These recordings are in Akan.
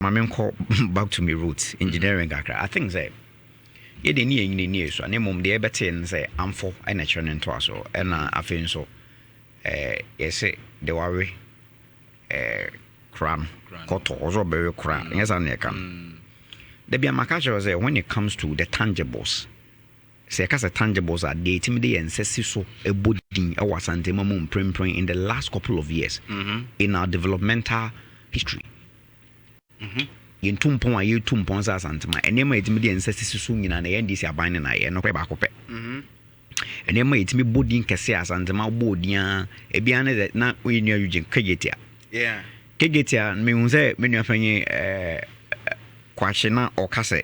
call back to me roots engineering. I think say you didn't need so. And mum the better and say I'm for and a churning to us so. And I think so. Yes, the worry. Crown, koto, also very crown. Yes, I can. The be a macacho say when it comes to the tangibles. Say, because the tangibles are dating me and says so a budding our santimum print in the last couple of years in our developmental history. In Tumpon, you Tumpons as Santama, and they made me and says soon in an end this are binding I and no pay back. And they made me budding Cassias and the Malbodia, a biana that not we near Eugene Kegetia. Yeah. Kegetia means many of any Quashina or Casse.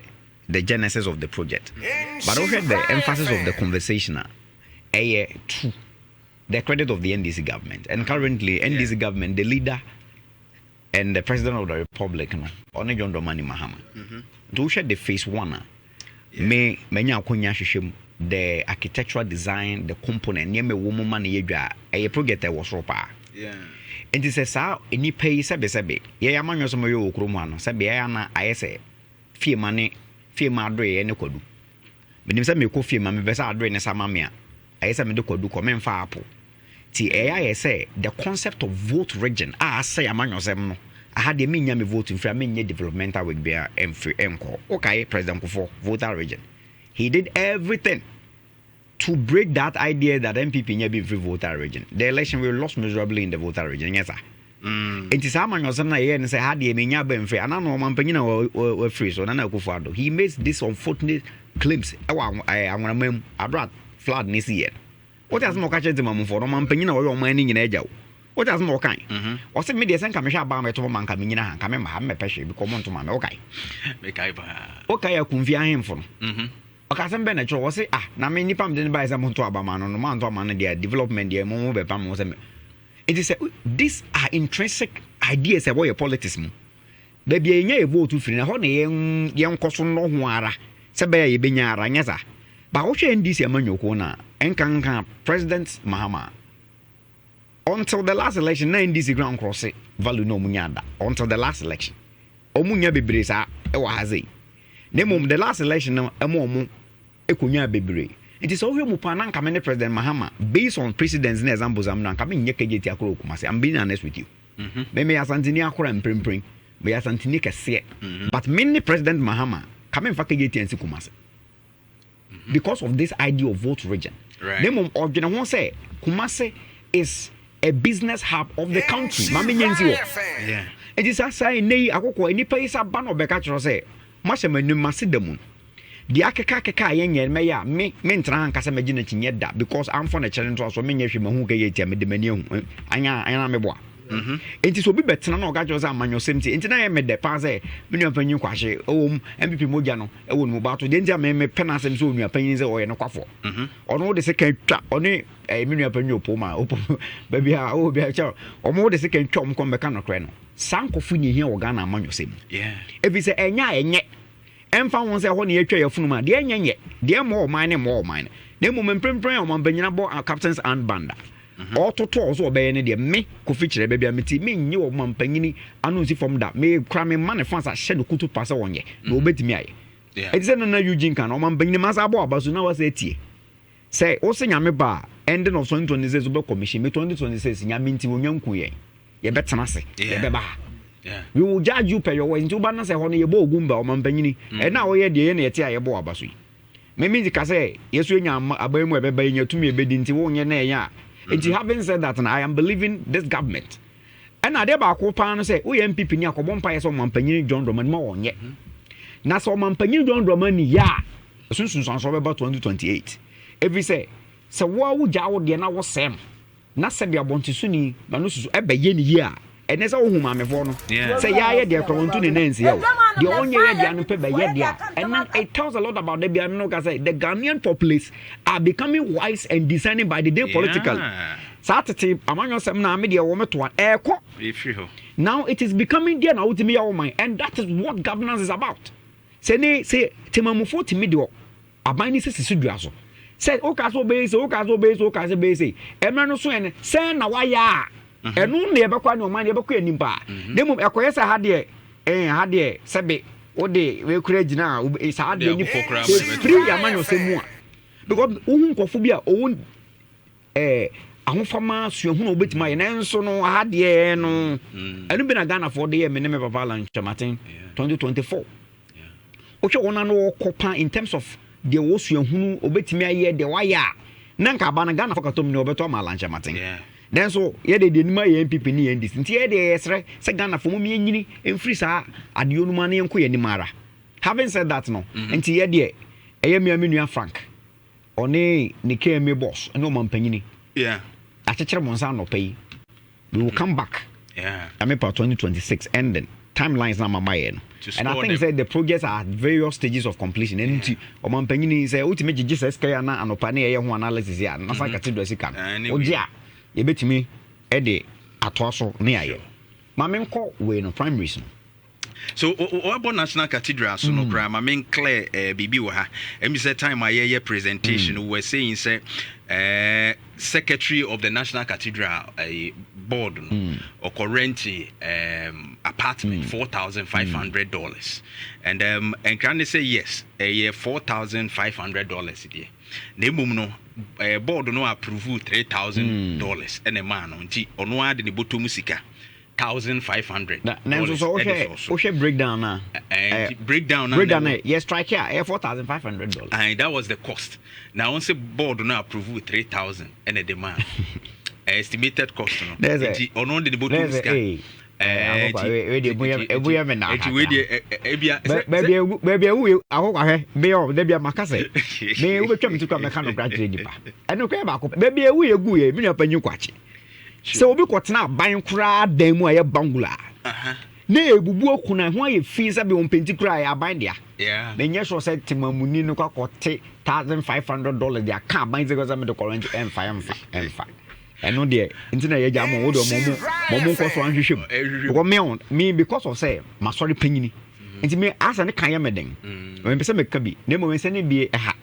The genesis of the project. But also the emphasis of the conversation to the credit of the NDC government. And currently, NDC government, the leader and the president of the republic, Only John Dramani Mahama, to share the phase one, may the architectural design, the component, near me woman money, a project that was ropa. Yeah. And it says, any pay sabe, yeah, among your Samuel Krumano, Sabiana, I say, fear money. Fima Dre and Kodu. But if me coffee, my best Adre and Samamia, I say me do Kodu comment for Apple. I say the concept of vote region. I say among yourself, I had the mean voting for a mini developmental with beer and free encore. Okay, President Kufo, voter region. He did everything to break that idea that NPP never be free voter region. The election we lost miserably in the voter region, yes, sir. It is how many of and say had the mania been free and I know Mampagina were free so Nana Kufado. He makes this unfortunate claims. I want to I brought flood this year. What has more catches the mum for Mampagina or mining in Ejo? What has more kind? What's the media send commission about my to man coming in and coming my passion become to man. Okay. Okay, I confia him for. Okay, some Benetro was say, now many pam didn't buy some to Abaman on the Mount man their development, their move pam was. It is these are intrinsic ideas about your politics. Baby, a vote to free a honey young cousin no wara. Sabe Binyara, yes, but what in this Yamano corner and can President Mahama until the last election, 9 this ground cross it, value no munyada until the last election. Omunya Bibrisa, Ewazi. Name the last election, a momu, Ekunya Bibri. It is over Mupanan coming President Mahama based on precedents and examples. I'm not coming Yaketi Akro. I'm being honest with you. Maybe as Antinia and Primpring, may as Antinica say, but mainly President Mahama coming for Kageti and Sukumase because of this idea of vote region. Name of General say Kumase is a business hub of the country. Yeah. It is as I nay Akoko any place a ban of Becatro say, Mashaman Masidamun. The akeka yen meya me mentra nkasa magina tinye da because I'm for the challenge so me nyehwe mahu ka yeti me de mani hu anya me boa enti so bi betena na ogajo za amanyo semti enti na ye me de pa say me nua panyin kwahye owom MPP moja no ewo no ba to de enti me pena sem so nua panyin ze oye no kwafo ono de se kan twa oni me nua panyin opo ma opo ba bia o bia cha omo de se kan twa omkom be ka no kre no sankofu ni hia ogana amanyo sem ebi se enya enye Emfa won say ho na yetwa yafunuma de enyenye de more mine na moment prempren o mambanyina bo captains and banda o toto so obeye ne de me ko fichire bia meti me nyi o mampanyini anunsi from da me kra me man fans a hye no kutu pase wonye na obetimi aye e say na Eugene kan o mampanyini masa abo abaso na wasa etie say o se nyame ba ending of 2026 be commission me 2026 nyame nti wonyanku ye betena se ye beba we will judge you per your way into banana say honey bo ogumba o mampanyini e na wo ye de ye na yete aye bo abaso yi me mean ka say yesu nya abamu ebeba nya tumi ebedi nti wo nye na ya enti having said that I am believing this government and ade ba ko pa no say wo ye MPP ni akobon pa ye so mampanyini John Dramani ma wonye na so mampanyini John Dramani ya sunsun so beba 2028 every say wo ja wo de na wo sem na se bia bontisuni na no susu ebe ye ni ye a and that's all whom I'm for. Say, yeah, they're going to the Nancy. The only area and then it tells a lot about the Ghanaian populace are becoming wise and discerning by the day politically. Saturday, among us, media woman to an air. Now it is becoming there now to me, oh my, and that is what governance is about. Say, Timamufo Timido, a binding sister. Say, Okaso base, Emmanuel Swen, say, now why ya. And only ever quite no money ever quit him. Then, Akoyasa had hade sebe ode we kura gina is hade ni free amanyo semu because ohun kofo bi a ohun ahofama suahunu obetima ye nanso no hade no enu bi na Ghana for the year me ne papa lan chamaten 2024 oche wona no kopa in terms of the wo suahunu obetimi aye de waya na nka ba na Ghana for katom ni obeto ma lan chamaten then so ye de nima ye NPP ni ndis nti ye de yesre se Ghana for mu nyini emfiri sa ade onuma na yenko ye ni mara. Having said that no nti ye de eye me nua Frank one ne KMA boss no mampanyini achechere monsa no pay we will come back I'm about 2026 ending timelines na mama ye no and I think said the projects are at various stages of completion and nti o mampanyini say ultimate Jesus kaya na anopa na ye ho analysis ya na sa cathedral sika ogia ye betimi e de atoaso ne aye ma menko we no primaries no. So about National Cathedral so no cry ma men clear bibi wo ha em say time aye presentation we were saying say secretary of the National Cathedral board or current apartment $4,500 and can they say yes $4,500 there na mum no board no approve $3,000 and a man nti ono ade ne botom sika $1,500. Now, so breakdown now. Breakdown. Yes, strike here. $4,500. And that was the cost. Now, once the board now approve with $3,000 and a demand, estimated cost. There's a. On the boat. Baby, I hope I be of the Macase. May we come to come a kind of graduate. I don't care about baby, we are good, me up a new quachi. So we got now buying crowd them where bangula. Ne bubu kuna why you fees be on penti cry bind ya. Yeah. Then yes was said to Mamuni no got $1,500 they can't bind because I'm the current M5. I know the internet jam wodo momo ko so anhwehwem. Because me because of say my sorry panyini. Nti me asa ne kan ya meden. Me pese me ka bi. Ne mo me se ne bi ha.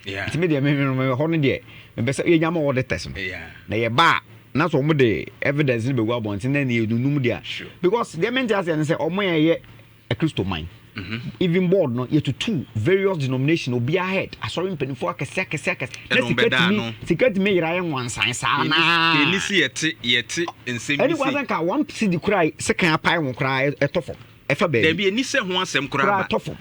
Yeah. Nti me de me ho ne de. Me pese ye jam wo de test. Yeah. Na ye ba na so mo de evidence ni be go abon tin na ye nunum dia because the mental say say omo ye a Christo mine even board no ye to two various denomination obi ahead asori mpenifo akese secret me yira yen wansan sa na ni si yete nsem ni any wasn't ka one see the cry second apai won cry etofo efa be there be ni se ho asem kra ba etofo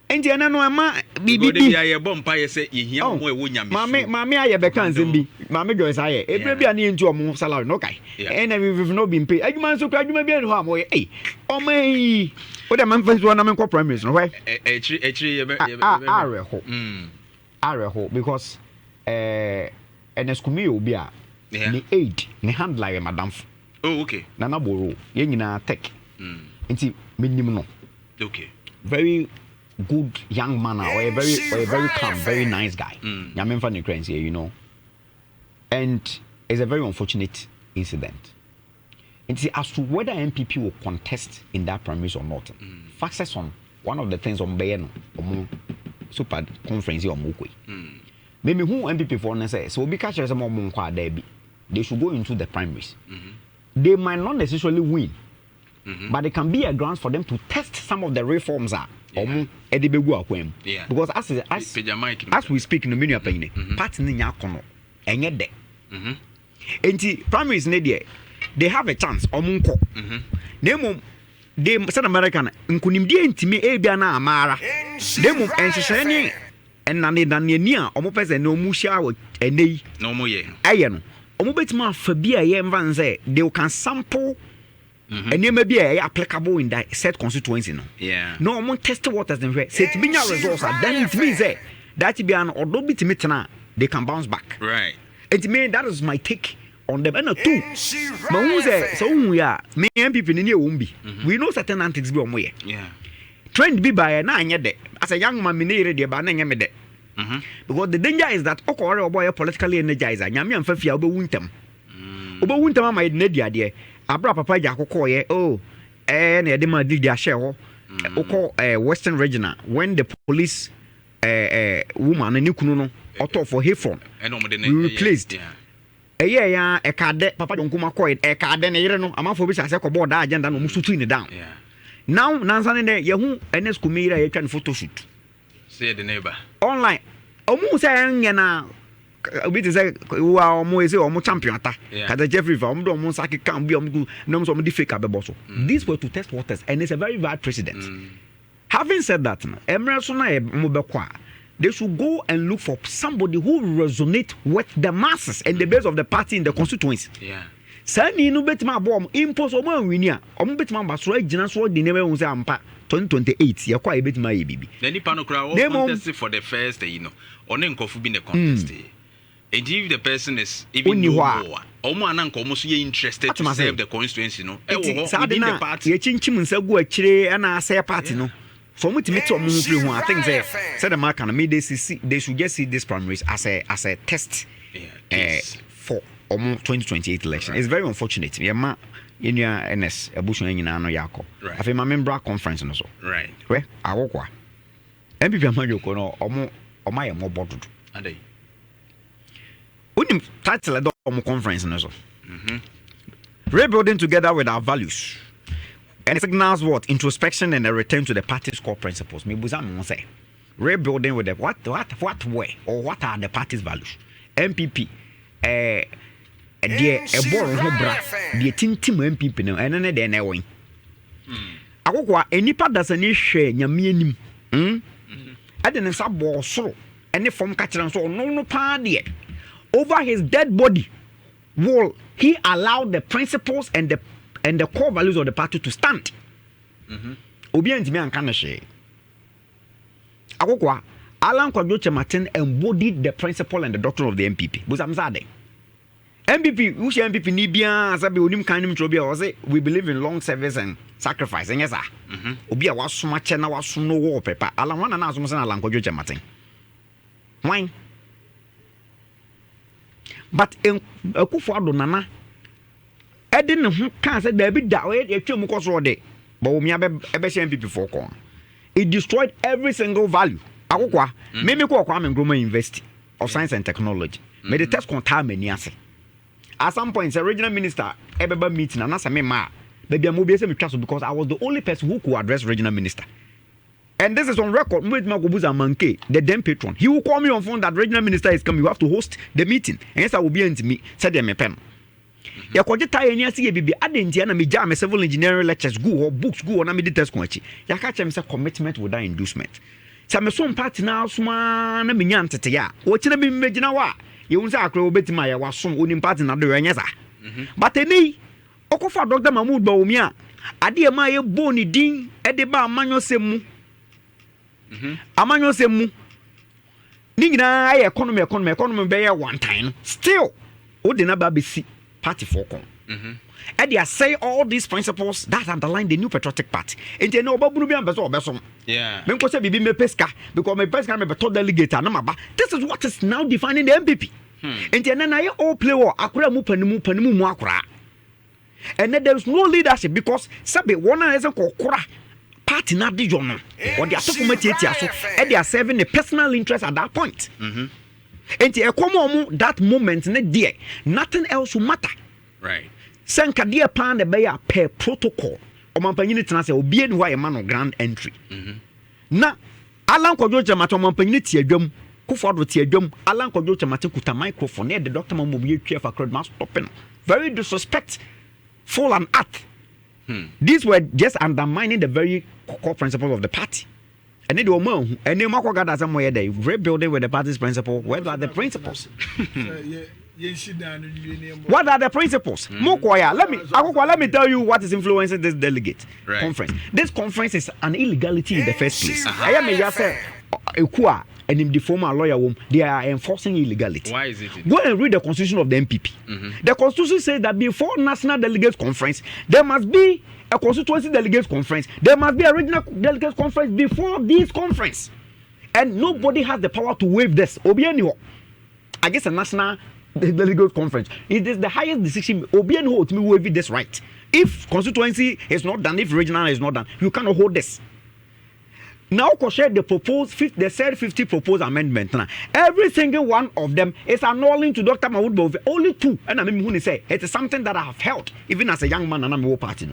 enti ena no ama bibi bi aye bompa ye se ye hia mo e wo nyame mame aye be kan zembi mame joyce aye ebre bia na entu omo salary no kai ena we've not been paid adwuma so adwuma bia no ha mo ye omo wo de man fancy one na men ko primaries no why actually ye areho because eneskumie obi a ni aid ni handler ye madam oh okay na na boro ye nyina tech enti menim no okay very good young man or a very calm, very nice guy. Nyame mfa ne cranks here, you know. And it's a very unfortunate incident. And see, as to whether NPP will contest in that primaries or not, factors on one of the things on Bayano, super conference or Mukwe. Maybe who NPP for say so because there's a more Munkwa derby, they should go into the primaries. They might not necessarily win. But it can be a grounds for them to test some of the reforms because as we speak in the menu party ni nyakono enye de enti primaries ne de they have a chance omunko nemo they South American nkunimdie ntimi ebia na amara nemo enhyehyɛ ne enane ni a omo pese na omu hia wo enei na omo ye aye no omo betima afa bia ye mvan say they can sample and you may be applicable in that set constituency no no one test waters and say to be your results then it means that be an or don't be to meet they can bounce back right it means that is my take on them and two but who say so we are me NPP ni won bi we know certain antics be omo trend be by na anye de as a young man me ne ready ba na anye me de because the danger is that okore boy politically energizer nyame amfa fia obewuntem ama na dia de abra papa ja kokoye na yede ma di dia share ho western regional when the police woman ni kunu no auto for Hayfron replaced ya ekade papa jonkuma koy ekade ne yire no amafo bi sase ko board agenda no musutu ni down Now nansane de yehu ns kumira ye twan photo shoot. Say the neighbor. Online. Omu say anya na obi te say wa omu say omu champion ata. Kada Jeffrey fa omu do omu saki kan bi omu no so omu di fake abebo so. These were to test waters and it's a very bad precedent. Having said that, Emre so na omu be kwa. They should go and look for somebody who resonate with the masses and the base of the party in the constituency. Yeah. Sani no betima bom impose omo anwinia omo betima basoro agina so de nebe hu say ampa 2028 ye kwa e betima ye bibi. The nipa no kra wo contest for the first one nkofu bi the contest. And if the person is even more omo ananka omo so ye interested to serve the constituency no e wo within the party ye chinchim nsagu akire na say party no. So much meet on movie I think say the mark and they should just see this primaries as a test for 2028 election. Right. It's very unfortunate. Yeah, ma in your NS abushun nyina no yako. I feel my member conference no so. Right. Where awokwa. MPP amanjoko no omo ye mo bodu. Ade. Unim title do omo conference no so. Rebuilding together with our values. And it signals what? Introspection and a return to the party's core principles. Me buzam say. Rebuilding with the what way or what are the party's values? MPP a borrow no bra the tintim MPP no and then they win. Akokwa enipa dasa ni hwe nyame anim. Ade ne sa bo soro ene fom ka kire so no pa de. Over his dead body will he allow the principles and the core values of the party to stand. Obi antimi anka na hwe. Akokwa Alan Kwadwo Chematin embodied the principle and the doctrine of the NPP. Buzamzade. NPP, who NPP ni bia sabi onim kanim trobia o say we believe in long service and sacrifice. Yes sir. Obi a wasoma che na wasom no wo pepa. Alan wana na asom say Alan Kwadwo Chematin. Why? But in Akufo-Addo nana edi ne ho kan say da bi da we etwem koso de. But omi ebe she NPP for kon. It destroyed every single value. Akokwa me ko Kwame Nkrumah University of Science and Technology. Me the test contain many ase. At some point the regional minister ebeba meeting and answer me ma baby am obi say me twaso because I was the only person who could address regional minister. And this is on record. The then patron. He will call me on phone that regional minister is coming. You have to host the meeting. And yes, I will be into me. Said them a pen. Ya kwaje tie anya see bibi adentia na me jam civil engineering lectures go or books go na me the test kwachi. Ya ka chem say commitment without inducement. Sa me so party na suma na me nya ntete ya. Wo kire me megina wa. Ye won say akra obetima ya wasom onim party na do anya sa. But eni okofa Dr. Mahmoud Bawumia a ade ma ye boni din e de ba amanyo semu. Amanyo semu. Ni nyina aye economy be ye one time. Still o de na ba be si party for con. And they say all these principles that underline the new patriotic party. And they know about Bunubi and Beso. Yeah. Because me pesca, because my pesca me beto delegate and number. This is what is now defining the MPP. And then I all play war akura mu akura. And then there is no leadership because sabe one is a kokura party na di jono. Or they are talking about so and they are serving a personal interest at that point. And that moment nothing else will matter. Right. Senka dear pan the bear per protocol. O mampanyini tena se obi eni wa man of grand entry. Na Alan Kwadwo Chematin mampanyini tie adwam Akufo-Addo tie adwam Alan Kwadwo Chematin kuta microphone e the Dr. Mahmoud Bawumia twa for crowd mass stopping. Very disrespectful and act. These were just undermining the very core principles of the party. And they were and they mako gada somewhere they rebuilding with the party's principle. What are the principles? What are the principles? Let me tell you what is influencing this delegate conference. This conference is an illegality in the first place. I am a say and in the former lawyer they are enforcing illegality. Why is it? Go and read the constitution of the NPP. The constitution says that before national delegates conference, there must be a constituency delegates conference. There must be a regional delegates conference before this conference. And nobody has the power to waive this. Obianiho. I guess a national delegate conference. It is the highest decision. Obianiho to me waive this right. If constituency is not done, if regional is not done, you cannot hold this. Now, the said 50 proposed amendment. Now, every single one of them is annulling to Dr. Mahmoud Bawumia. Only two. And I mean, when say it is something that I have held, even as a young man, and I'm a party.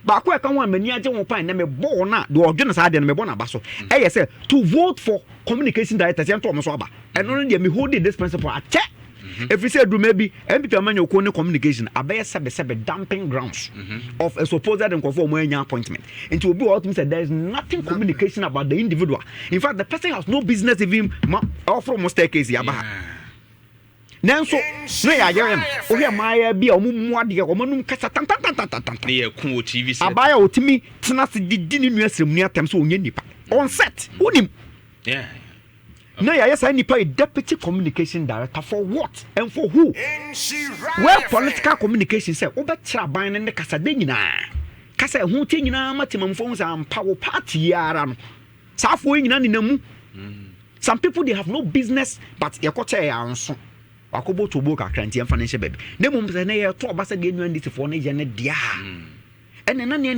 ba ko e kan wan mani age won pan na me bo na de odwene sa de na me bo na ba so e ye say to vote for communication director say nto mo so aba eno no de me holding this principle a check. If we say do maybe NPP amanya okone communication abaya sebe dumping grounds of a supposed and conform any appointment. And to be what me said there is nothing communication about the individual. In fact, the person has no business even offer most staircase yaba. Nanso no ya yem o he maya bi omumu ade o manum kasa tan ne ye ku o TV set abaya otimi tena se didi ni nuasrem ni atem so onye nipa on set unim no, yes, I need a deputy communication director for what and for who? Well, political communication say, "Oh, but Traban and the Casadena, Casa who taking a maximum phones and power party yaran. Southwing in some people they have no business, but Yakote and Akobo to book a cranty and financial baby. The moment I talk about again when this for Najan dia. And then you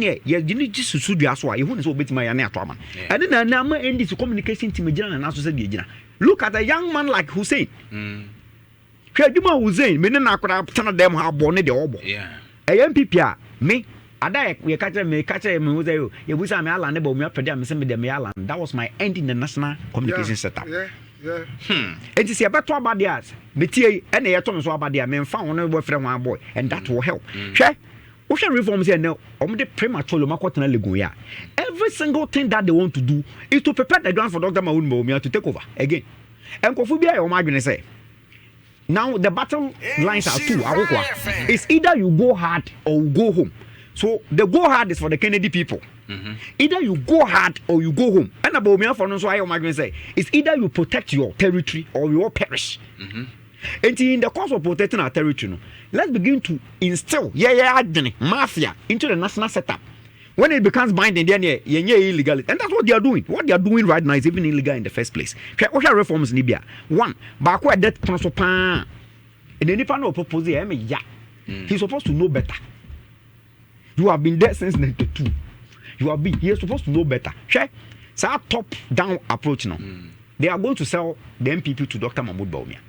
need just to suit your sway, you wouldn't so bit my anatomy. And then I'm in this communication team and also look at a young man like Hussein. Hussein, men I could have turned them how born the obo. A NPP, me, I die, we catch me with you. It was a mail and about me up for them, send me the mail, and that was my end in the national communication setup. And to see about 2 about years, Metia and the atoms were about their men found on a friend one boy, and that will help. Ocean reforms here now, premature leguya. Every single thing that they want to do is to prepare the ground for Dr. Mahmoud to take over again. And Kofubia or Margaret say, now the battle lines are two. It's either you go hard or you go home. So the go hard is for the Kennedy people. Either you go hard or you go home. And about me for no so I Margaret say, it's either you protect your territory or you will perish. And in the course of protecting our territory, let's begin to instill mafia into the national setup. When it becomes binding, then illegality. And that's what they are doing. What they are doing right now is even illegal in the first place. What reforms in Libya? One, backward debt transfer. And then if I know propose he's supposed to know better. You have been there since 92. He is supposed to know better. So our top-down approach now. They are going to sell the NPP to Dr. Mahmoud Bawumia.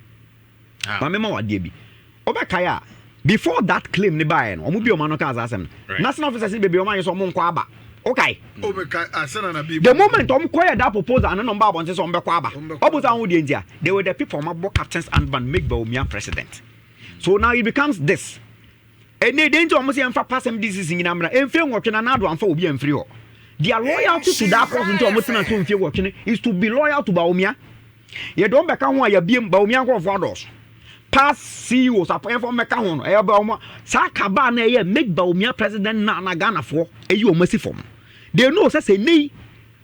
Before that claim ne buy no omo bi o ma no ka asem national officers be o ma yeso omo nkwa aba okay the moment omo koya that proposal and number abon say omo be kwa aba obuza hu de ntia they were the people omo captains and van make Bawumia president. So now it becomes this and they didn't omo say emfa pass MDC nyina mra emfe nwotwe na na do amfa obi emfiri ho. Their loyalty to that person to omo tena so emfe nwotwe is to be loyal to Bawumia. Ye don be ka ho ya biem Bawumia go for others. Pass CEOs appoint for meka ho no e ba omo sa kaba na ye make Bawumia president na Ghana for e yi omo si form. They know say nei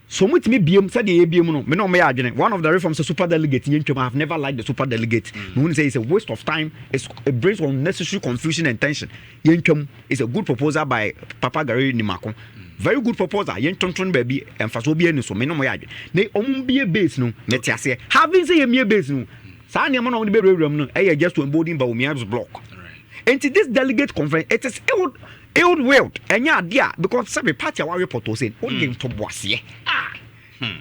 so mutimi biem say dey biem no me no me adwene. One of the reforms is super delegate yentwem. I have never liked the super delegate. No one say it's a waste of time. It brings unnecessary confusion and tension. Yentwem is a good proposal by Papa Gary Nimako. Very good proposal. Yentontron baby and faso bi eni so me no me adwene. Ne omo bi base no me ti ase. Having say me base no Sani amana on the bedroom no just to embolden Bawumia's block. And to this delegate conference, it is ill-willed. And yeah, dear, because some party are report to say, only to boss ye.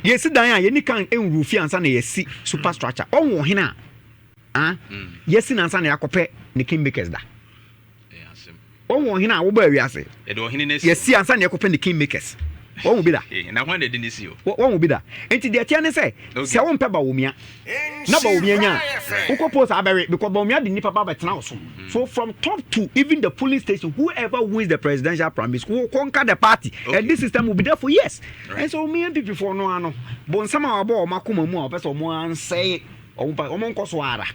Yes, Diana, any kind of roofy and sunny superstructure. Oh, hina. Yes, in Ansani Akope, the Kingmakers da. Oh, hina, over we are say. Yes, see, Ansani Akope, the Kingmakers. What will be that? And I wanted to see you. What will be that? And to the Tiana say, say, one pepper Bawumia. No Bawumia. Who propose Aberry because Bawumia didn't papa but now. So from top to even the polling station, whoever wins the presidential primaries will conquer the party. And this system will be there for years. And so me and people for no ano. Bon sama abo makuma mo person mo an say omo nkoswara.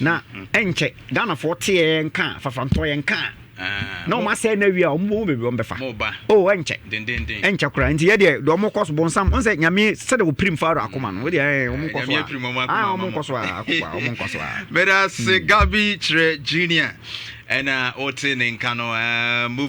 Na enche Ghana 40 enka fa from toy enka. No ma say na wi a omo be befa oh enche enche kura nti ye de do mo koso bonsam on say nyame se de wo prim faro akoma no we de omo koso omo koso akoma omo koso Gabby Kyereh Junior and otin in kano